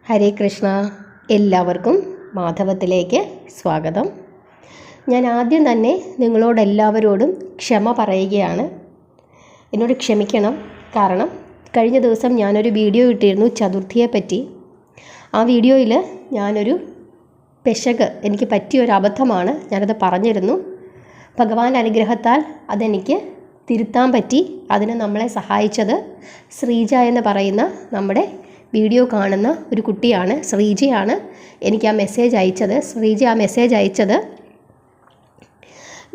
ഹരേ കൃഷ്ണ. എല്ലാവർക്കും മാധവത്തിലേക്ക് സ്വാഗതം. ഞാൻ ആദ്യം തന്നെ നിങ്ങളോടെല്ലാവരോടും ക്ഷമ പറയുകയാണ്. എന്നോട് ക്ഷമിക്കണം. കാരണം കഴിഞ്ഞ ദിവസം ഞാനൊരു വീഡിയോ ഇട്ടിരുന്നു ചതുർത്ഥിയെപ്പറ്റി. ആ വീഡിയോയിൽ ഞാനൊരു എനിക്ക് പറ്റിയൊരു അബദ്ധമാണ് ഞാനത് പറഞ്ഞിരുന്നു. ഭഗവാന്റെ അനുഗ്രഹത്താൽ അതെനിക്ക് തിരുത്താൻ പറ്റി. അതിന് നമ്മളെ സഹായിച്ചത് ശ്രീജ എന്ന് പറയുന്ന നമ്മുടെ വീഡിയോ കാണുന്ന ഒരു കുട്ടിയാണ്. ശ്രീജയാണ് എനിക്ക് ആ മെസ്സേജ് അയച്ചത്. ശ്രീജ ആ മെസ്സേജ് അയച്ചത്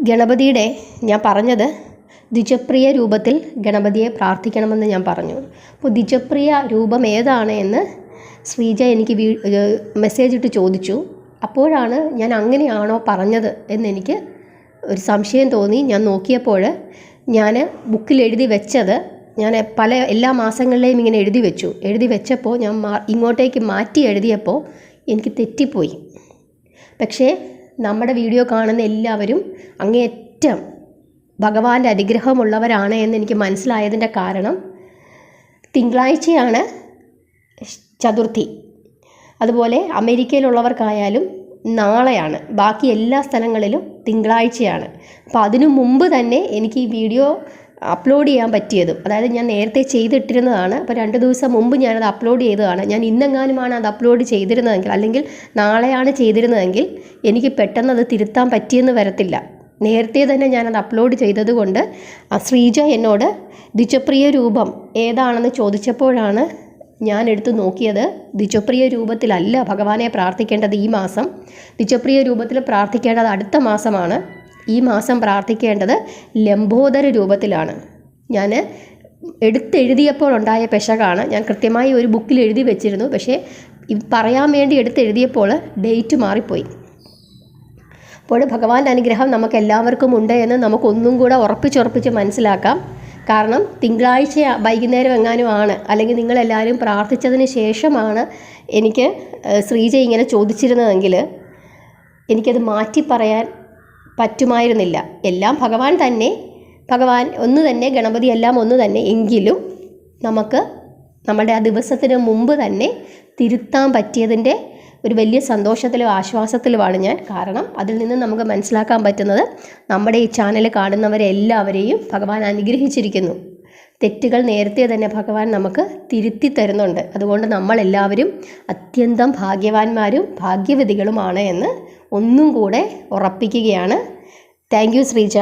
ഗണപതിയുടെ, ഞാൻ പറഞ്ഞത് ദ്വിജപ്രിയ രൂപത്തിൽ ഗണപതിയെ പ്രാർത്ഥിക്കണമെന്ന് ഞാൻ പറഞ്ഞു. അപ്പോൾ ദ്വിജപ്രിയ രൂപം ഏതാണ് എന്ന് ശ്രീജ എനിക്ക് മെസ്സേജ് ഇട്ട് ചോദിച്ചു. അപ്പോഴാണ് ഞാൻ അങ്ങനെയാണോ പറഞ്ഞത് എന്നെനിക്ക് ഒരു സംശയം തോന്നി. ഞാൻ നോക്കിയപ്പോൾ ഞാൻ ബുക്കിൽ എഴുതി വെച്ചത് ഞാൻ എല്ലാ മാസങ്ങളിലെയും ഇങ്ങനെ എഴുതി വെച്ചപ്പോൾ ഞാൻ ഇങ്ങോട്ടേക്ക് മാറ്റി എഴുതിയപ്പോൾ എനിക്ക് തെറ്റിപ്പോയി. പക്ഷേ നമ്മുടെ വീഡിയോ കാണുന്ന എല്ലാവരും അങ്ങേയറ്റം ഭഗവാന്റെ അനുഗ്രഹമുള്ളവരാണ് എന്ന് എനിക്ക് മനസ്സിലായതിൻ്റെ കാരണം തിങ്കളാഴ്ചയാണ് ചതുർത്ഥി. അതുപോലെ അമേരിക്കയിലുള്ളവർക്കായാലും നാളെയാണ്. ബാക്കി എല്ലാ സ്ഥലങ്ങളിലും തിങ്കളാഴ്ചയാണ്. അപ്പോൾ അതിനു മുമ്പ് തന്നെ എനിക്ക് ഈ വീഡിയോ അപ്ലോഡ് ചെയ്യാൻ പറ്റിയതും, അതായത് ഞാൻ നേരത്തെ ചെയ്തിട്ടിരുന്നതാണ്. അപ്പോൾ 2 ദിവസം മുമ്പ് ഞാനത് അപ്ലോഡ് ചെയ്തതാണ്. ഞാൻ ഇന്നെങ്ങാനുമാണ് അത് അപ്ലോഡ് ചെയ്തിരുന്നതെങ്കിൽ, അല്ലെങ്കിൽ നാളെയാണ് ചെയ്തിരുന്നതെങ്കിൽ എനിക്ക് പെട്ടെന്ന് അത് തിരുത്താൻ പറ്റിയെന്ന് വരത്തില്ല. നേരത്തെ തന്നെ ഞാനത് അപ്ലോഡ് ചെയ്തതുകൊണ്ട് ശ്രീജ എന്നോട് ദ്വിജപ്രിയ രൂപം ഏതാണെന്ന് ചോദിച്ചപ്പോഴാണ് ഞാൻ എടുത്ത് നോക്കിയത്. ദ്വിജപ്രിയ രൂപത്തിലല്ല ഭഗവാനെ പ്രാർത്ഥിക്കേണ്ടത് ഈ മാസം. ദ്വിജപ്രിയ രൂപത്തിൽ പ്രാർത്ഥിക്കേണ്ടത് അടുത്ത മാസമാണ്. ഈ മാസം പ്രാർത്ഥിക്കേണ്ടത് ലംബോദര രൂപത്തിലാണ്. ഞാൻ എടുത്തെഴുതിയപ്പോൾ ഉണ്ടായ പെശകാണ്. ഞാൻ കൃത്യമായി ഒരു ബുക്കിൽ എഴുതി വെച്ചിരുന്നു. പക്ഷേ പറയാൻ വേണ്ടി എടുത്തെഴുതിയപ്പോൾ ഡേറ്റ് മാറിപ്പോയി. അപ്പോൾ ഭഗവാന്റെ അനുഗ്രഹം നമുക്ക് എല്ലാവർക്കും ഉണ്ട് എന്ന് നമുക്കൊന്നും കൂടെ ഉറപ്പിച്ച് മനസ്സിലാക്കാം. കാരണം തിങ്കളാഴ്ച വൈകുന്നേരം എങ്ങാനും ആണ്, അല്ലെങ്കിൽ നിങ്ങളെല്ലാവരും പ്രാർത്ഥിച്ചതിന് ശേഷമാണ് എനിക്ക് ശ്രീജ ഇങ്ങനെ ചോദിച്ചിരുന്നതെങ്കിൽ എനിക്കത് മാറ്റി പറയാൻ പറ്റുമായിരുന്നില്ല. എല്ലാം ഭഗവാൻ ഒന്ന് തന്നെ, ഗണപതി എല്ലാം ഒന്ന് തന്നെ. എങ്കിലും നമുക്ക് നമ്മുടെ ആ ദിവസത്തിന് മുമ്പ് തന്നെ തിരുത്താൻ പറ്റിയതിൻ്റെ ഒരു വലിയ സന്തോഷത്തിലും ആശ്വാസത്തിലുമാണ് ഞാൻ. കാരണം അതിൽ നിന്ന് നമുക്ക് മനസ്സിലാക്കാൻ പറ്റുന്നത് നമ്മുടെ ഈ ചാനൽ കാണുന്നവരെല്ലാവരെയും ഭഗവാൻ അനുഗ്രഹിച്ചിരിക്കുന്നു. തെറ്റുകൾ നേരത്തെ തന്നെ ഭഗവാൻ നമുക്ക് തിരുത്തി തരുന്നുണ്ട്. അതുകൊണ്ട് നമ്മളെല്ലാവരും അത്യന്തം ഭാഗ്യവാന്മാരും ഭാഗ്യവതികളുമാണ് എന്ന് ഒന്നും കൂടെ ഉറപ്പിക്കുകയാണ്. Thank you Sreeja.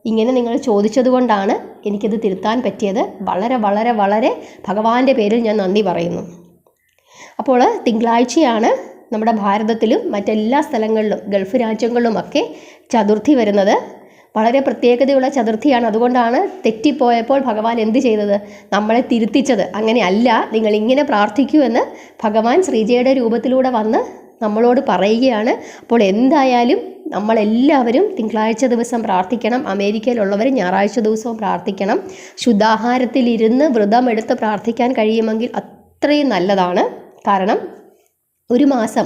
ഇങ്ങനെ നിങ്ങൾ ചോദിച്ചതുകൊണ്ടാണ് എനിക്കത് തിരുത്താൻ പറ്റിയത്. വളരെ വളരെ വളരെ ഭഗവാന്റെ പേരിൽ ഞാൻ നന്ദി പറയുന്നു. അപ്പോൾ തിങ്കളാഴ്ചയാണ് നമ്മുടെ ഭാരതത്തിലും മറ്റെല്ലാ സ്ഥലങ്ങളിലും ഗൾഫ് രാജ്യങ്ങളിലുമൊക്കെ ചതുർത്ഥി വരുന്നത്. വളരെ പ്രത്യേകതയുള്ള ചതുർത്ഥിയാണ്. അതുകൊണ്ടാണ് തെറ്റിപ്പോയപ്പോൾ ഭഗവാൻ എന്ത് ചെയ്തത്? നമ്മളെ തിരുത്തിച്ചത്. അങ്ങനെയല്ല, നിങ്ങൾ ഇങ്ങനെ പ്രാർത്ഥിക്കൂ എന്ന് ഭഗവാൻ ശ്രീജയുടെ രൂപത്തിലൂടെ വന്ന് നമ്മളോട് പറയുകയാണ്. അപ്പോൾ എന്തായാലും നമ്മളെല്ലാവരും തിങ്കളാഴ്ച ദിവസം പ്രാർത്ഥിക്കണം. അമേരിക്കയിലുള്ളവർ ഞായറാഴ്ച ദിവസവും പ്രാർത്ഥിക്കണം. ശുദ്ധാഹാരത്തിലിരുന്ന് വ്രതമെടുത്ത് പ്രാർത്ഥിക്കാൻ കഴിയുമെങ്കിൽ അത്രയും നല്ലതാണ്. കാരണം ഒരു മാസം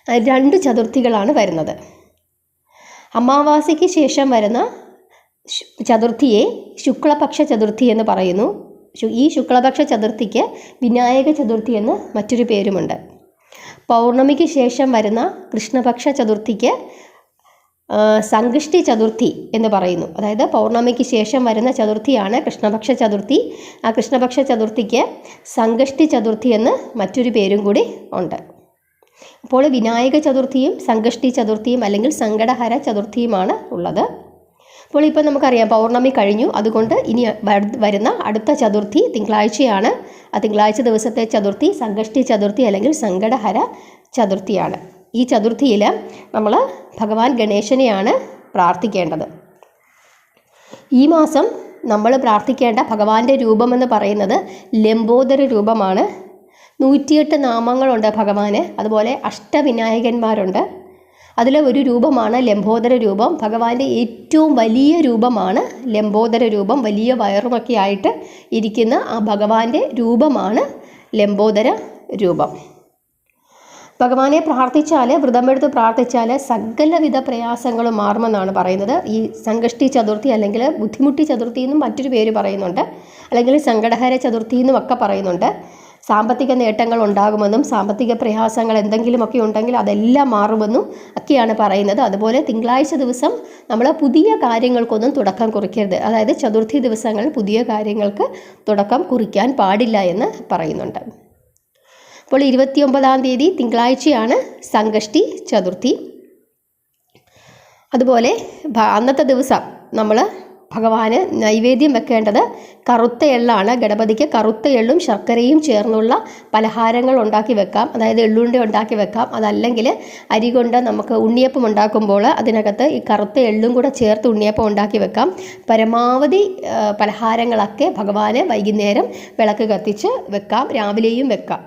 2 ചതുർത്ഥികളാണ് വരുന്നത്. അമാവാസിക്ക് ശേഷം വരുന്ന ചതുർത്ഥിയെ ശുക്ലപക്ഷ ചതുർത്ഥി എന്ന് പറയുന്നു. ഈ ശുക്ലപക്ഷ ചതുർത്ഥിക്ക് വിനായക ചതുർത്ഥി എന്ന് മറ്റൊരു പേരുമുണ്ട്. പൗർണമിക്ക് ശേഷം വരുന്ന കൃഷ്ണപക്ഷ ചതുർത്ഥിക്ക് സംകഷ്ടി ചതുർത്ഥി എന്ന് പറയുന്നു. അതായത് പൗർണമിക്ക് ശേഷം വരുന്ന ചതുർത്ഥിയാണ് കൃഷ്ണപക്ഷ ചതുർത്ഥി. ആ കൃഷ്ണപക്ഷ ചതുർത്ഥിക്ക് സംകഷ്ടി ചതുർത്ഥി എന്ന് മറ്റൊരു പേരും കൂടി ഉണ്ട്. അപ്പോൾ വിനായക ചതുർത്ഥിയും സംകഷ്ടി ചതുർത്ഥിയും അല്ലെങ്കിൽ സങ്കടഹര ചതുർത്ഥിയുമാണ് ഉള്ളത്. അപ്പോൾ ഇപ്പോൾ നമുക്കറിയാം പൗർണമി കഴിഞ്ഞു. അതുകൊണ്ട് ഇനി വരുന്ന അടുത്ത ചതുർത്ഥി തിങ്കളാഴ്ചയാണ്. ആ തിങ്കളാഴ്ച ദിവസത്തെ ചതുർത്ഥി സംകഷ്ടി ചതുർത്ഥി അല്ലെങ്കിൽ സങ്കടഹര ചതുർത്ഥിയാണ്. ഈ ചതുർത്ഥിയിൽ നമ്മൾ ഭഗവാൻ ഗണേശനെയാണ് പ്രാർത്ഥിക്കേണ്ടത്. ഈ മാസം നമ്മൾ പ്രാർത്ഥിക്കേണ്ട ഭഗവാന്റെ രൂപമെന്ന് പറയുന്നത് ലംബോദര രൂപമാണ്. 108 നാമങ്ങളുണ്ട് ഭഗവാന്. അതുപോലെ അഷ്ടവിനായകന്മാരുണ്ട്. അതിലെ ഒരു രൂപമാണ് ലംബോദര രൂപം. ഭഗവാന്റെ ഏറ്റവും വലിയ രൂപമാണ് ലംബോദര രൂപം. വലിയ വയറുമൊക്കെ ആയിട്ട് ഇരിക്കുന്ന ആ ഭഗവാന്റെ രൂപമാണ് ലംബോദര രൂപം. ഭഗവാനെ പ്രാർത്ഥിച്ചാൽ, വ്രതമെടുത്ത് പ്രാർത്ഥിച്ചാൽ സകലവിധ പ്രയാസങ്ങളും മാറുമെന്നാണ് പറയുന്നത്. ഈ സംകഷ്ടി ചതുർത്ഥി അല്ലെങ്കിൽ ബുദ്ധിമുട്ടി ചതുർത്ഥി എന്നും മറ്റൊരു പേര് പറയുന്നുണ്ട്, അല്ലെങ്കിൽ സങ്കടഹര ചതുർത്ഥി എന്നും ഒക്കെ പറയുന്നുണ്ട്. സാമ്പത്തിക നേട്ടങ്ങൾ ഉണ്ടാകുമെന്നും സാമ്പത്തിക പ്രയാസങ്ങൾ എന്തെങ്കിലുമൊക്കെ ഉണ്ടെങ്കിൽ അതെല്ലാം മാറുമെന്നും ഒക്കെയാണ് പറയുന്നത്. അതുപോലെ തിങ്കളാഴ്ച ദിവസം നമ്മൾ പുതിയ കാര്യങ്ങൾക്കൊന്നും തുടക്കം കുറിക്കരുത്. അതായത് ചതുർത്ഥി ദിവസങ്ങൾ പുതിയ കാര്യങ്ങൾക്ക് തുടക്കം കുറിക്കാൻ പാടില്ല എന്ന് പറയുന്നുണ്ട്. അപ്പോൾ 29-ാം തീയതി തിങ്കളാഴ്ചയാണ് സംകഷ്ടി ചതുർത്ഥി. അതുപോലെ അന്നത്തെ ദിവസം നമ്മൾ ഭഗവാന് നൈവേദ്യം വെക്കേണ്ടത് കറുത്ത എള്ളാണ്. ഗണപതിക്ക് കറുത്ത എള്ളും ശർക്കരയും ചേർന്നുള്ള പലഹാരങ്ങൾ ഉണ്ടാക്കി വെക്കാം. അതായത് എള്ളുണ്ട ഉണ്ടാക്കി വെക്കാം. അതല്ലെങ്കിൽ അരി കൊണ്ട് നമുക്ക് ഉണ്ണിയപ്പം ഉണ്ടാക്കുമ്പോൾ അതിനകത്ത് ഈ കറുത്ത എള്ളും കൂടെ ചേർത്ത് ഉണ്ണിയപ്പം ഉണ്ടാക്കി വെക്കാം. പരമാവധി പലഹാരങ്ങളൊക്കെ ഭഗവാന് വൈകുന്നേരം വിളക്ക് കത്തിച്ച് വെക്കാം, രാവിലെയും വെക്കാം.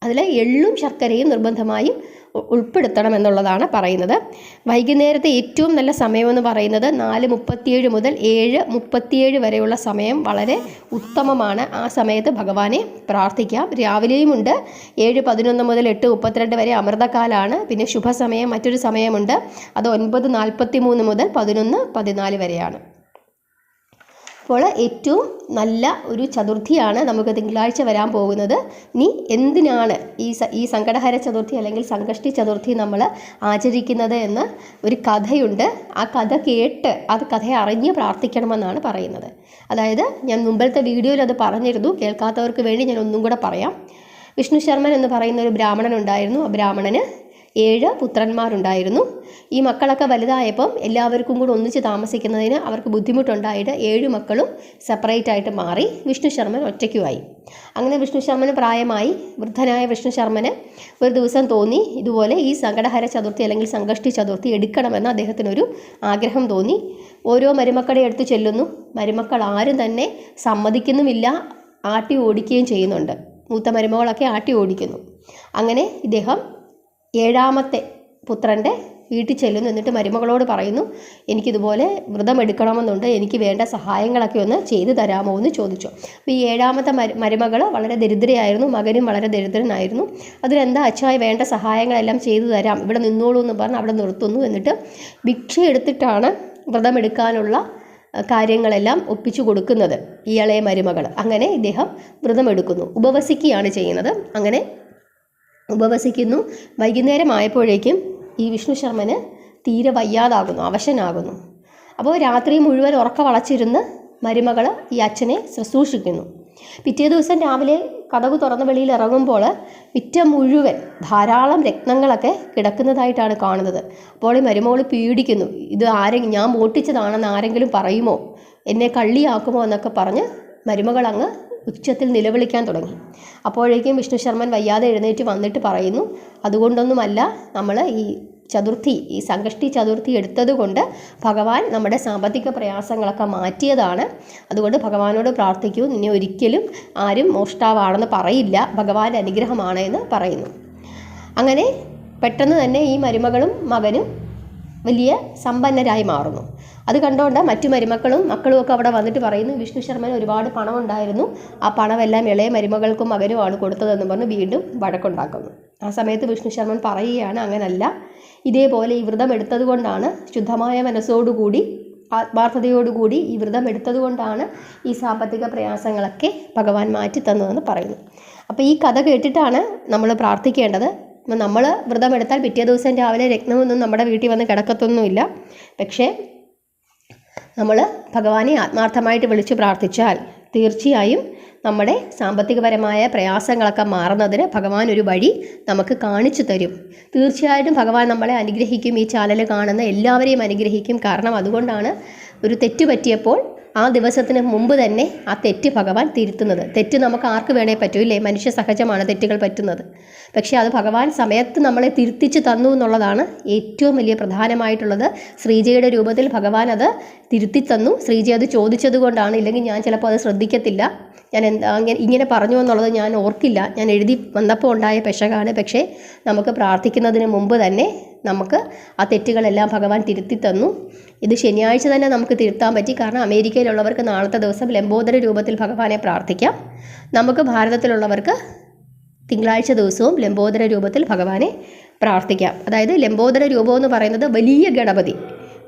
അതിൽ എള്ളും ശർക്കരയും നിർബന്ധമായും ഉൾപ്പെടുത്തണം എന്നുള്ളതാണ് പറയുന്നത്. വൈകുന്നേരത്തെ ഏറ്റവും നല്ല സമയമെന്ന് പറയുന്നത് 4:37 മുതൽ 7:37 വരെയുള്ള സമയം വളരെ ഉത്തമമാണ്. ആ സമയത്ത് ഭഗവാനെ പ്രാർത്ഥിക്കാം. രാവിലെയുമുണ്ട് 7:11 മുതൽ 8:32 വരെ അമൃതകാലാണ്. പിന്നെ ശുഭസമയം മറ്റൊരു സമയമുണ്ട്, അത് 9:43 മുതൽ 11:14 വരെയാണ്. അപ്പോൾ ഏറ്റവും നല്ല ഒരു ചതുർത്ഥിയാണ് നമുക്ക് തിങ്കളാഴ്ച വരാൻ പോകുന്നത്. ഇനി എന്തിനാണ് ഈ സങ്കടഹര ചതുർത്ഥി അല്ലെങ്കിൽ സംകഷ്ടി ചതുർത്ഥി നമ്മൾ ആചരിക്കുന്നത് എന്ന് ഒരു കഥയുണ്ട്. ആ കഥ കേട്ട് കഥയെ അറിഞ്ഞ് പ്രാർത്ഥിക്കണമെന്നാണ് പറയുന്നത്. അതായത് ഞാൻ മുമ്പത്തെ വീഡിയോയിൽ അത് പറഞ്ഞിരുന്നു, കേൾക്കാത്തവർക്ക് വേണ്ടി ഞാൻ ഒന്നും കൂടെ പറയാം. വിഷ്ണു ശർമ്മൻ എന്ന് പറയുന്ന ഒരു ബ്രാഹ്മണൻ ഉണ്ടായിരുന്നു. ആ ബ്രാഹ്മണന് 7 പുത്രന്മാരുണ്ടായിരുന്നു. ഈ മക്കളൊക്കെ വലുതായപ്പം എല്ലാവർക്കും കൂടെ ഒന്നിച്ച് താമസിക്കുന്നതിന് അവർക്ക് ബുദ്ധിമുട്ടുണ്ടായിട്ട് 7 മക്കളും സെപ്പറേറ്റ് ആയിട്ട് മാറി. വിഷ്ണു ശർമ്മൻ ഒറ്റയ്ക്കുമായി. അങ്ങനെ വിഷ്ണു ശർമ്മന് പ്രായമായി. വൃദ്ധനായ വിഷ്ണു ശർമ്മന് ഒരു ദിവസം തോന്നി ഇതുപോലെ ഈ സങ്കടഹര ചതുർത്ഥി അല്ലെങ്കിൽ സംകഷ്ടി ചതുർത്ഥി എടുക്കണമെന്ന് അദ്ദേഹത്തിനൊരു ആഗ്രഹം തോന്നി. ഓരോ മരുമക്കളെ എടുത്ത് ചെല്ലുന്നു. മരുമക്കൾ ആരും തന്നെ സമ്മതിക്കുന്നുമില്ല, ആട്ടി ഓടിക്കുകയും ചെയ്യുന്നുണ്ട്. മൂത്ത മരുമകളൊക്കെ ആട്ടി ഓടിക്കുന്നു. അങ്ങനെ ഇദ്ദേഹം 7ാമത്തെ പുത്രൻ്റെ വീട്ടിൽ ചെല്ലുന്നു. എന്നിട്ട് മരുമകളോട് പറയുന്നു, എനിക്കിതുപോലെ വ്രതം എടുക്കണമെന്നുണ്ട്, എനിക്ക് വേണ്ട സഹായങ്ങളൊക്കെ ഒന്ന് ചെയ്തു തരാമോ എന്ന് ചോദിച്ചു. അപ്പോൾ ഈ 7ാമത്തെ മരുമകൾ വളരെ ദരിദ്രയായിരുന്നു, മകനും വളരെ ദരിദ്രനായിരുന്നു. അതിനെന്താ അച്ഛായ വേണ്ട സഹായങ്ങളെല്ലാം ചെയ്തു തരാം, ഇവിടെ നിന്നോളൂ എന്ന് പറഞ്ഞ് അവിടെ നിർത്തുന്നു. എന്നിട്ട് ഭിക്ഷ എടുത്തിട്ടാണ് വ്രതം എടുക്കാനുള്ള കാര്യങ്ങളെല്ലാം ഒപ്പിച്ചു കൊടുക്കുന്നത് ഈ ഇളയ മരുമകൾ. അങ്ങനെ ഇദ്ദേഹം വ്രതം എടുക്കുന്നു, ഉപവസിക്കുകയാണ് ചെയ്യുന്നത്. അങ്ങനെ ഉപവസിക്കുന്നു. വൈകുന്നേരം ആയപ്പോഴേക്കും ഈ വിഷ്ണു ശർമ്മന് തീരെ വയ്യാതാകുന്നു, അവശനാകുന്നു. അപ്പോൾ രാത്രി മുഴുവൻ ഉറക്ക വളച്ചിരുന്ന് മരുമകൾ ഈ അച്ഛനെ ശുശ്രൂഷിക്കുന്നു. പിറ്റേ ദിവസം രാവിലെ കതക് തുറന്ന വെളിയിൽ ഇറങ്ങുമ്പോൾ മുറ്റം മുഴുവൻ ധാരാളം രത്നങ്ങളൊക്കെ കിടക്കുന്നതായിട്ടാണ് കാണുന്നത്. അപ്പോൾ ഈ മരുമകൾ പീഡിക്കുന്നു, ഇത് ഞാൻ മോഷ്ടിച്ചതാണെന്ന് ആരെങ്കിലും പറയുമോ, എന്നെ കള്ളിയാക്കുമോ എന്നൊക്കെ പറഞ്ഞ് മരുമകൾ അങ്ങ് ഉച്ചത്തിൽ നിലവിളിക്കാൻ തുടങ്ങി. അപ്പോഴേക്കും വിഷ്ണു ശർമ്മൻ വയ്യാതെ എഴുന്നേറ്റ് വന്നിട്ട് പറയുന്നു, അതുകൊണ്ടൊന്നുമല്ല, നമ്മൾ ഈ സംകഷ്ടി ചതുർത്ഥി എടുത്തത് കൊണ്ട് ഭഗവാൻ നമ്മുടെ സാമ്പത്തിക പ്രയാസങ്ങളൊക്കെ മാറ്റിയതാണ്. അതുകൊണ്ട് ഭഗവാനോട് പ്രാർത്ഥിക്കൂ, നിന്നെ ഒരിക്കലും ആരും മോഷ്ടാവാണെന്ന് പറയില്ല, ഭഗവാന്റെ അനുഗ്രഹമാണ് എന്ന് പറയുന്നു. അങ്ങനെ പെട്ടെന്ന് തന്നെ ഈ മരുമകളും മകനും വലിയ സമ്പന്നരായി മാറുന്നു. അത് കണ്ടുകൊണ്ട് മറ്റു മരുമക്കളും ഒക്കെ അവിടെ വന്നിട്ട് പറയുന്നു, വിഷ്ണു ശർമ്മന് ഒരുപാട് പണം ഉണ്ടായിരുന്നു, ആ പണമെല്ലാം ഇളയ മരുമകൾക്കും മകനുമാണ് കൊടുത്തതെന്ന് പറഞ്ഞ് വീണ്ടും വഴക്കുണ്ടാക്കുന്നു. ആ സമയത്ത് വിഷ്ണു ശർമ്മൻ പറയുകയാണ്, അങ്ങനല്ല, ഇതേപോലെ ഈ വ്രതം എടുത്തത് കൊണ്ടാണ്, ശുദ്ധമായ മനസ്സോടുകൂടി ആത്മാർത്ഥതയോടുകൂടി ഈ വ്രതം എടുത്തത് കൊണ്ടാണ് ഈ സാമ്പത്തിക പ്രയാസങ്ങളൊക്കെ ഭഗവാൻ മാറ്റി തന്നതെന്ന് പറയുന്നു. അപ്പോൾ ഈ കഥ കേട്ടിട്ടാണ് നമ്മൾ പ്രാർത്ഥിക്കേണ്ടത്. നമ്മൾ വ്രതം എടുത്താൽ പിറ്റേ ദിവസം രാവിലെ രത്നമൊന്നും നമ്മുടെ വീട്ടിൽ വന്ന് കിടക്കത്തൊന്നുമില്ല. പക്ഷേ നമ്മൾ ഭഗവാനെ ആത്മാർത്ഥമായിട്ട് വിളിച്ച് പ്രാർത്ഥിച്ചാൽ തീർച്ചയായും നമ്മുടെ സാമ്പത്തികപരമായ പ്രയാസങ്ങളൊക്കെ മാറുന്നതിന് ഭഗവാൻ ഒരു വഴി നമുക്ക് കാണിച്ചു തരും. തീർച്ചയായിട്ടും ഭഗവാൻ നമ്മളെ അനുഗ്രഹിക്കും, ഈ ചാനൽ കാണുന്ന എല്ലാവരെയും അനുഗ്രഹിക്കും. കാരണം അതുകൊണ്ടാണ് ഒരു തെറ്റ് പറ്റിയപ്പോൾ ആ ദിവസത്തിന് മുമ്പ് തന്നെ ആ തെറ്റ് ഭഗവാൻ തിരുത്തുന്നത്. തെറ്റ് നമുക്ക് ആർക്ക് വേണേ പറ്റൂ, ഇല്ലേ? മനുഷ്യ സഹജമാണ് തെറ്റുകൾ പറ്റുന്നത്. പക്ഷേ അത് ഭഗവാൻ സമയത്ത് നമ്മളെ തിരുത്തിച്ച് തന്നു എന്നുള്ളതാണ് ഏറ്റവും വലിയ പ്രധാനമായിട്ടുള്ളത്. ശ്രീജയുടെ രൂപത്തിൽ ഭഗവാൻ അത് തിരുത്തി തന്നു. ശ്രീജ അത് ചോദിച്ചത് കൊണ്ടാണ്, ഇല്ലെങ്കിൽ ഞാൻ ചിലപ്പോൾ അത് ശ്രദ്ധിക്കത്തില്ല, ഞാൻ ഇങ്ങനെ പറഞ്ഞു എന്നുള്ളത് ഞാൻ ഓർക്കില്ല, ഞാൻ എഴുതി വന്നപ്പോൾ ഉണ്ടായ പെശകാണ്. പക്ഷേ നമുക്ക് പ്രാർത്ഥിക്കുന്നതിന് മുമ്പ് തന്നെ നമുക്ക് ആ തെറ്റുകളെല്ലാം ഭഗവാൻ തിരുത്തി തന്നു. ഇത് ശനിയാഴ്ച തന്നെ നമുക്ക് തിരുത്താൻ പറ്റി. കാരണം അമേരിക്കയിലുള്ളവർക്ക് നാളത്തെ ദിവസം ലംബോദര രൂപത്തിൽ ഭഗവാനെ പ്രാർത്ഥിക്കാം. നമുക്ക് ഭാരതത്തിലുള്ളവർക്ക് തിങ്കളാഴ്ച ദിവസവും ലംബോദര രൂപത്തിൽ ഭഗവാനെ പ്രാർത്ഥിക്കാം. അതായത് ലംബോദര രൂപം എന്ന് പറയുന്നത് വലിയ ഗണപതി,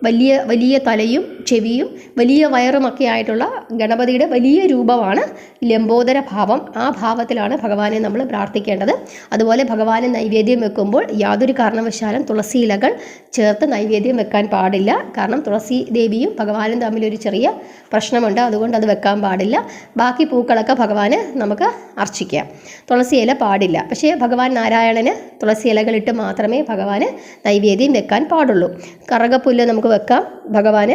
വലിയ വലിയ തലയും ചെവിയും വലിയ വയറുമൊക്കെ ആയിട്ടുള്ള ഗണപതിയുടെ വലിയ രൂപമാണ് ലംബോദര ഭാവം. ആ ഭാവത്തിലാണ് ഭഗവാനെ നമ്മൾ പ്രാർത്ഥിക്കേണ്ടത്. അതുപോലെ ഭഗവാന് നൈവേദ്യം വെക്കുമ്പോൾ യാതൊരു കാരണവശാലും തുളസി ഇലകൾ ചേർത്ത് നൈവേദ്യം വെക്കാൻ പാടില്ല. കാരണം തുളസി ദേവിയും ഭഗവാനും തമ്മിലൊരു ചെറിയ പ്രശ്നമുണ്ട്, അതുകൊണ്ട് അത് വെക്കാൻ പാടില്ല. ബാക്കി പൂക്കളൊക്കെ ഭഗവാന് നമുക്ക് അർച്ചിക്കാം. തുളസി ഇല പാടില്ല. പക്ഷേ ഭഗവാൻ നാരായണന് തുളസി ഇലകളിട്ട് മാത്രമേ ഭഗവാന് നൈവേദ്യം വെക്കാൻ പാടുള്ളൂ. കറകപ്പുല്ല് നമുക്ക് വെക്കാം, ഭഗവാന്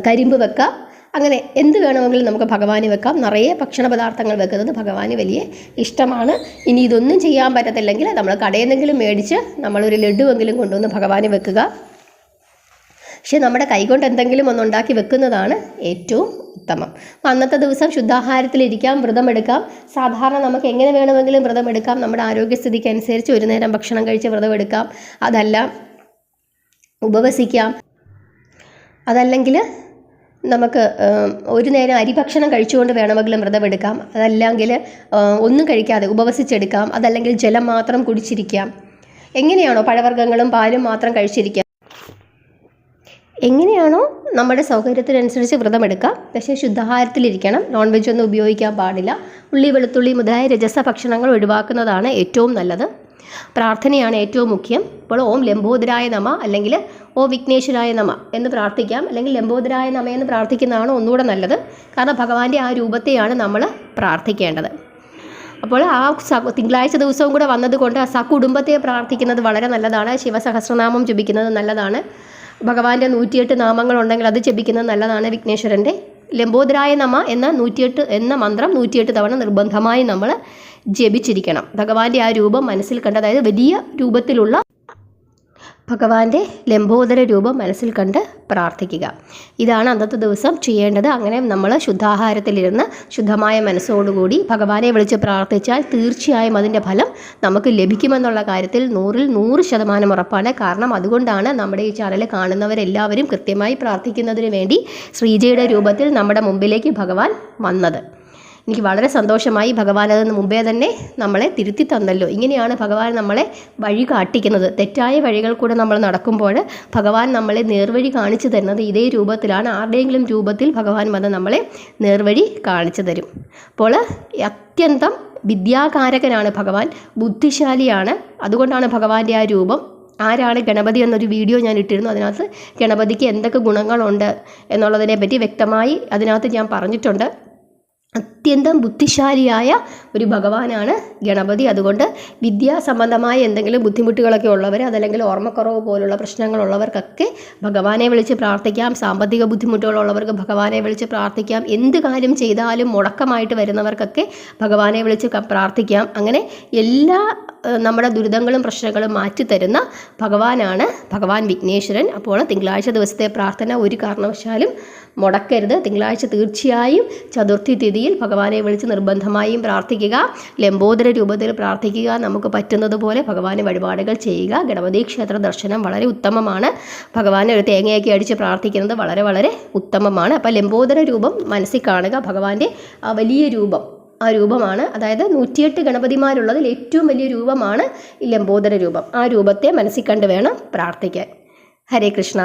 കരിമ്പ് വെക്കാം, അങ്ങനെ എന്ത് വേണമെങ്കിലും നമുക്ക് ഭഗവാന് വെക്കാം. നിറയെ ഭക്ഷണ പദാർത്ഥങ്ങൾ വെക്കുന്നത് ഭഗവാന് വലിയ ഇഷ്ടമാണ്. ഇനി ഇതൊന്നും ചെയ്യാൻ പറ്റത്തില്ലെങ്കിൽ നമ്മൾ കടയിൽ നിന്നെങ്കിലും മേടിച്ച് നമ്മളൊരു ലഡുവെങ്കിലും കൊണ്ടുവന്ന് ഭഗവാന് വെക്കുക. പക്ഷേ നമ്മുടെ കൈകൊണ്ട് എന്തെങ്കിലും ഒന്ന് ഉണ്ടാക്കി വെക്കുന്നതാണ് ഏറ്റവും ഉത്തമം. അന്നത്തെ ദിവസം ശുദ്ധാഹാരത്തിലിരിക്കാം, വ്രതമെടുക്കാം. സാധാരണ നമുക്ക് എങ്ങനെ വേണമെങ്കിലും വ്രതമെടുക്കാം. നമ്മുടെ ആരോഗ്യസ്ഥിതിക്ക് അനുസരിച്ച് ഒരു നേരം ഭക്ഷണം കഴിച്ച് വ്രതമെടുക്കാം, അതല്ല ഉപവസിക്കാം, അതല്ലെങ്കിൽ നമുക്ക് ഒരു നേരം അരിഭക്ഷണം കഴിച്ചുകൊണ്ട് വേണമെങ്കിലും വ്രതമെടുക്കാം, അതല്ലെങ്കിൽ ഒന്നും കഴിക്കാതെ ഉപവസിച്ചെടുക്കാം, അതല്ലെങ്കിൽ ജലം മാത്രം കുടിച്ചിരിക്കാം. എങ്ങനെയാണോ പഴവർഗ്ഗങ്ങളും പാലും മാത്രം കഴിച്ചിരിക്കാം, എങ്ങനെയാണോ നമ്മുടെ സൗകര്യത്തിനനുസരിച്ച് വ്രതമെടുക്കാം. പക്ഷേ ശുദ്ധാഹാരത്തിലിരിക്കണം. നോൺ വെജ് ഒന്നും ഉപയോഗിക്കാൻ പാടില്ല. ഉള്ളി, വെളുത്തുള്ളി മുതലായ രജസ ഭക്ഷണങ്ങൾ ഒഴിവാക്കുന്നതാണ് ഏറ്റവും നല്ലത്. പ്രാർത്ഥനയാണ് ഏറ്റവും മുഖ്യം. ഇപ്പോൾ ഓം ലംബോദരായ നമ അല്ലെങ്കിൽ ഓം വിഘ്നേശ്വരായ നമ എന്ന് പ്രാർത്ഥിക്കാം, അല്ലെങ്കിൽ ലംബോദരായ നമ എന്ന് പ്രാർത്ഥിക്കുന്നതാണ് ഒന്നുകൂടെ നല്ലത്. കാരണം ഭഗവാന്റെ ആ രൂപത്തെയാണ് നമ്മൾ പ്രാർത്ഥിക്കേണ്ടത്. അപ്പോൾ ആ തിങ്കളാഴ്ച ദിവസവും കൂടെ വന്നതുകൊണ്ട് ആ കുടുംബത്തെ പ്രാർത്ഥിക്കുന്നത് വളരെ നല്ലതാണ്. ശിവസഹസ്രനാമം ജപിക്കുന്നത് നല്ലതാണ്. ഭഗവാന്റെ 108 നാമങ്ങളുണ്ടെങ്കിൽ അത് ജപിക്കുന്നത് നല്ലതാണ്. വിഘ്നേശ്വരൻ്റെ ലംബോദരായ നമ എന്ന 108 എന്ന മന്ത്രം 108 തവണ നിർബന്ധമായി നമ്മൾ ജപിച്ചിരിക്കണം. ഭഗവാന്റെ ആ രൂപം മനസ്സിൽ കണ്ട്, അതായത് വലിയ രൂപത്തിലുള്ള ഭഗവാന്റെ ലംബോദര രൂപം മനസ്സിൽ കണ്ട് പ്രാർത്ഥിക്കുക. ഇതാണ് അന്നത്തെ ദിവസം ചെയ്യേണ്ടത്. അങ്ങനെ നമ്മൾ ശുദ്ധാഹാരത്തിലിരുന്ന് ശുദ്ധമായ മനസ്സോടുകൂടി ഭഗവാനെ വിളിച്ച് പ്രാർത്ഥിച്ചാൽ തീർച്ചയായും അതിൻ്റെ ഫലം നമുക്ക് ലഭിക്കുമെന്നുള്ള കാര്യത്തിൽ 100% ഉറപ്പാണ്. കാരണം അതുകൊണ്ടാണ് നമ്മുടെ ഈ ചാനൽ കാണുന്നവരെല്ലാവരും കൃത്യമായി പ്രാർത്ഥിക്കുന്നതിന് വേണ്ടി ശ്രീജയുടെ രൂപത്തിൽ നമ്മുടെ മുമ്പിലേക്ക് ഭഗവാൻ വന്നത്. എനിക്ക് വളരെ സന്തോഷമായി. ഭഗവാൻ അതിന് മുമ്പേ തന്നെ നമ്മളെ തിരുത്തി തന്നല്ലോ. ഇങ്ങനെയാണ് ഭഗവാൻ നമ്മളെ വഴി കാട്ടിക്കുന്നത്. തെറ്റായ വഴികൾ കൂടെ നമ്മൾ നടക്കുമ്പോൾ ഭഗവാൻ നമ്മളെ നേർവഴി കാണിച്ചു തരുന്നത് ഇതേ രൂപത്തിലാണ്. ആരുടെയെങ്കിലും രൂപത്തിൽ ഭഗവാൻ വന്ന് നമ്മളെ നേർവഴി കാണിച്ചു തരും. അപ്പോൾ അത്യന്തം വിദ്യാകാരകനാണ് ഭഗവാൻ, ബുദ്ധിശാലിയാണ്. അതുകൊണ്ടാണ് ഭഗവാന്റെ ആ രൂപം. ആരാണ് ഗണപതി എന്നൊരു വീഡിയോ ഞാൻ ഇട്ടിരുന്നു. അതിനകത്ത് ഗണപതിക്ക് എന്തൊക്കെ ഗുണങ്ങളുണ്ട് എന്നുള്ളതിനെ പറ്റി വ്യക്തമായി അതിനകത്ത് ഞാൻ പറഞ്ഞിട്ടുണ്ട്. അത്യന്തം ബുദ്ധിശാലിയായ ഒരു ഭഗവാനാണ് ഗണപതി. അതുകൊണ്ട് വിദ്യാസംബന്ധമായ എന്തെങ്കിലും ബുദ്ധിമുട്ടുകളൊക്കെ ഉള്ളവർ, അതല്ലെങ്കിൽ ഓർമ്മക്കുറവ് പോലുള്ള പ്രശ്നങ്ങളുള്ളവർക്കൊക്കെ ഭഗവാനെ വിളിച്ച് പ്രാർത്ഥിക്കാം. സാമ്പത്തിക ബുദ്ധിമുട്ടുകളുള്ളവർക്ക് ഭഗവാനെ വിളിച്ച് പ്രാർത്ഥിക്കാം. എന്ത് കാര്യം ചെയ്താലും മുടക്കമായിട്ട് വരുന്നവർക്കൊക്കെ ഭഗവാനെ വിളിച്ച് പ്രാർത്ഥിക്കാം. അങ്ങനെ എല്ലാ നമ്മുടെ ദുരിതങ്ങളും പ്രശ്നങ്ങളും മാറ്റിത്തരുന്ന ഭഗവാനാണ് ഭഗവാൻ വിഘ്നേശ്വരൻ. അപ്പോൾ തിങ്കളാഴ്ച ദിവസത്തെ പ്രാർത്ഥന ഒരു കാരണവശാലും മുടക്കരുത്. തിങ്കളാഴ്ച തീർച്ചയായും ചതുർത്ഥി തിഥിയിൽ ഭഗവാനെ വിളിച്ച് നിർബന്ധമായും പ്രാർത്ഥിക്കുക. ലംബോദര രൂപത്തിൽ പ്രാർത്ഥിക്കുക. നമുക്ക് പറ്റുന്നത് പോലെ ഭഗവാന് വഴിപാടുകൾ ചെയ്യുക. ഗണപതി ക്ഷേത്ര ദർശനം വളരെ ഉത്തമമാണ്. ഭഗവാനെ ഒരു തേങ്ങയൊക്കെ അടിച്ച് പ്രാർത്ഥിക്കുന്നത് വളരെ വളരെ ഉത്തമമാണ്. അപ്പോൾ ലംബോദര രൂപം മനസ്സിൽ കാണുക. ഭഗവാന്റെ ആ വലിയ രൂപം, ആ രൂപമാണ്, അതായത് 108 ഗണപതിമാരുള്ളതിൽ ഏറ്റവും വലിയ രൂപമാണ് ഈ ലംബോദര രൂപം. ആ രൂപത്തെ മനസ്സിൽ കണ്ട് വേണം പ്രാർത്ഥിക്കാൻ. ഹരേ കൃഷ്ണ.